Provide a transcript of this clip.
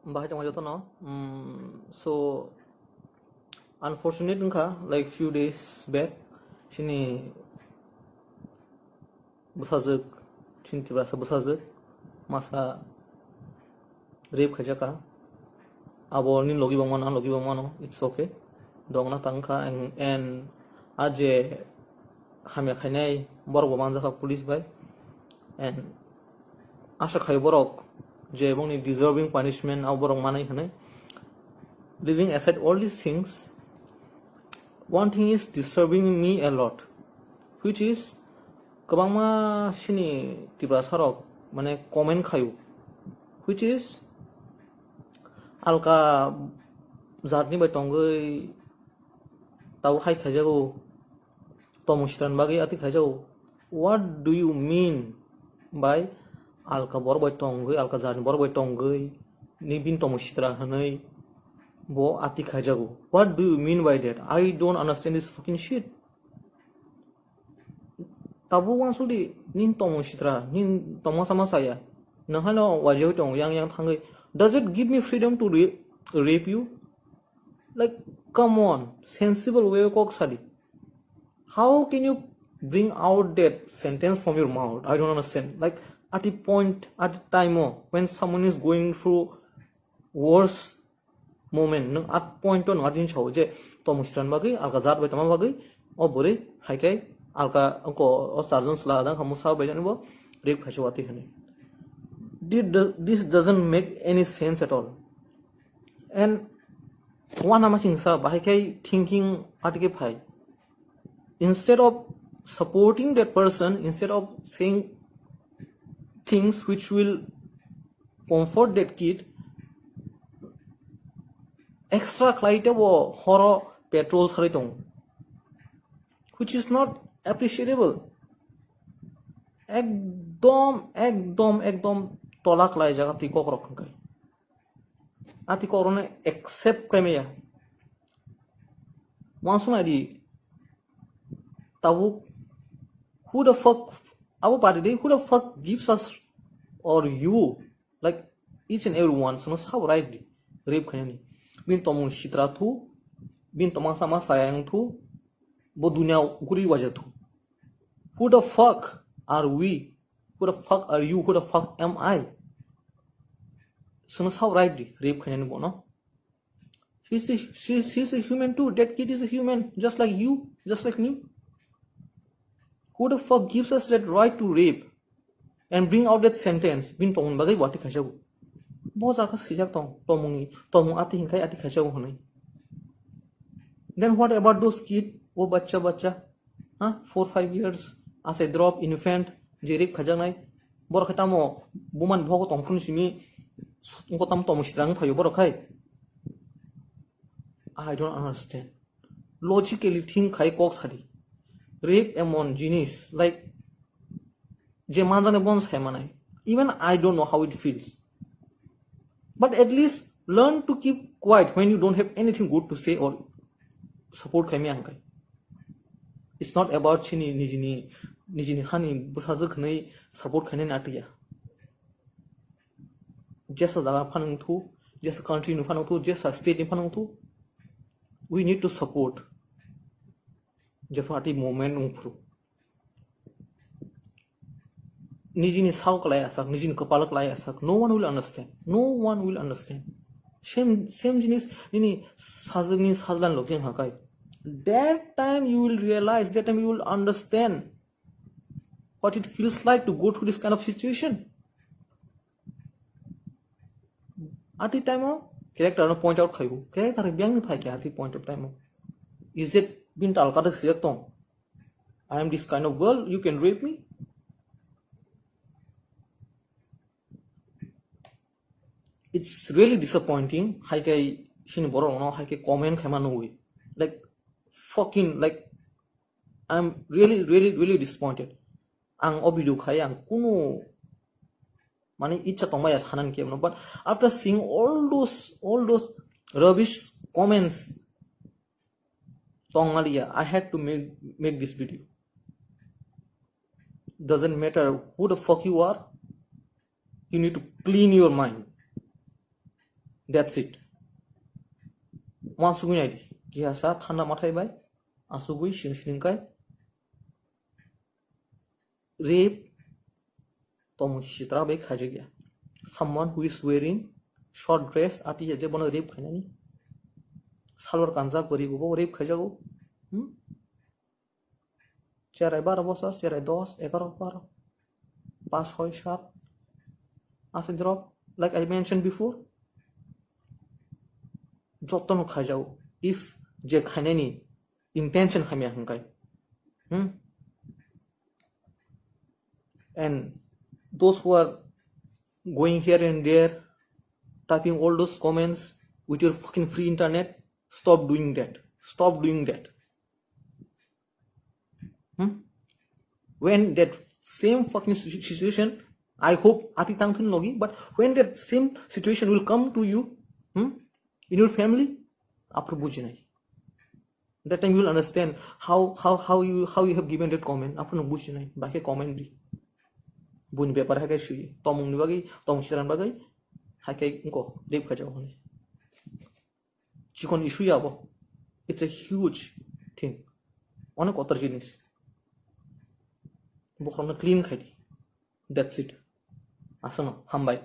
Bahaya tengah jatuh no. So unfortunate nka like few days back sini besazek sini tiba besazek masa rape khajaka abo nin logi bangmano it's okay dongna tangka and aje Hamya khainai borok manjaka police by and asha khai borok je bongni deserving punishment au borok manai hanai. Leaving aside all these things, one thing is disturbing me a lot, which is kabangma sini tibra sarok mane comment khayu, which is alka zatni bai tongai tau khai khajago Tamo bagi ati khajago. What do you mean by alka bor bai tongai alka zatni bor bai tongai ni bin Tamo hanai bo ati khajago? What do you mean by that? I don't understand this fucking shit. Tabu wansudi nin Tamo nin Tamo sama saya nahalo wajah tong yang thangai. Does it give me freedom to rape you? Like, come on, sensible way kok sadi. How can you bring out that sentence from your mouth? I don't understand. Like, at the point, at the time when someone is going through worse moment, at point on adin chau je Tamo bagi alka zat bai tama bagi o bore haikai alka ko sergeant sla dang hamusa bai janibo rape khachwati hane. This doesn't make any sense at all. And one amaching sa bahaikai thinking atike phai. Instead of supporting that person, instead of saying things which will comfort that kid, extra klaite wo horo petrol saritong, which is not appreciable. Ekdom tolak lai jaga ti kokrok kai. Ati korone accept kaimeya. Once Naidi Takhuk, who the fuck our party who the fuck gives us or you like each and every one so how right rape khaini bin Tamo tu bin Tamo sama sayang tu bo dunia guri wajah tu. Who the fuck are we? Who the fuck are you? Who the fuck am I? So how right rape khaini bo no? She's a human too. That kid is a human, just like you, just like me. Who the fuck gives us that right to rape and bring out that sentence? Bin Tamo bagai wati khajago. Bo jaka sijak tong Tamo ati hinkai ati khajago honai. Then what about those kids? Oh bacha, 4-5 years as a drop infant, je rape khajangai. Bor khatamo buman bhogo tongphun simi ko Tamo shitrang phayo bor khai. I don't understand. Logically think khai kok sari. Rape among genius like je manjane bons hai manai. Even I don't know how it feels. But at least learn to keep quiet when you don't have anything good to say or support khaimi angkai. It's not about chini nijini hani busazak nei support khaine natiya. Just as jaga phanang thu, just country nu phanang thu, just as state nu phanang thu. We need to support Jafati movement ungfru. Nijini sao kalai asak, nijini kapalak lai asak. No one will understand. No one will understand. Same jinis nini sajagni sajlan loking hakai. That time you will realize. That time you will understand what it feels like to go through this kind of situation. At the time character no point out khayu. Character biang ni phai at the point of time. Is it bin talkata siyak I am this kind of girl, you can rape me? It's really disappointing. Hai kai sini borong no hai kai comment khema no way. Like fucking like I'm really disappointed. Ang obidu khai ang kuno mane icha tongmaya sanan ke no. But after seeing all those rubbish comments tong malia, I had to make this video. doesn't matter who the fuck you are. You need to clean your mind. That's it. Masugui Naidi. Gihasa Thana Matai by Asugui Shinshinkai. Rape Tamo Shitra Bek Hajagia. Someone who is wearing short dress Ati Jabona rape Kanani. Salvar Kanza Korigo rape Kajago. Cherai 12 বছর চেরাই 10 11 12 5 6 7 as a drop like I mentioned before যতন খাজাও if যে খাইনানি intention Hamya hangkai and those who are going here and there typing all those comments with your fucking free internet, stop doing that. When that same fucking situation, I hope ati tangthun logi, but when that same situation will come to you in your family, apro bujhe nai. That time you will understand how you have given that comment. Apro bujhe nai. Bake comment di. Bun bepar hakai shui. Tomung ni bagi, tomung siran bagai. Hakai unko rape kajau honi. Chikon issue abo. It's a huge thing. Onek otar jinis. Bukan clean kadi. That's it. Asana, hambai.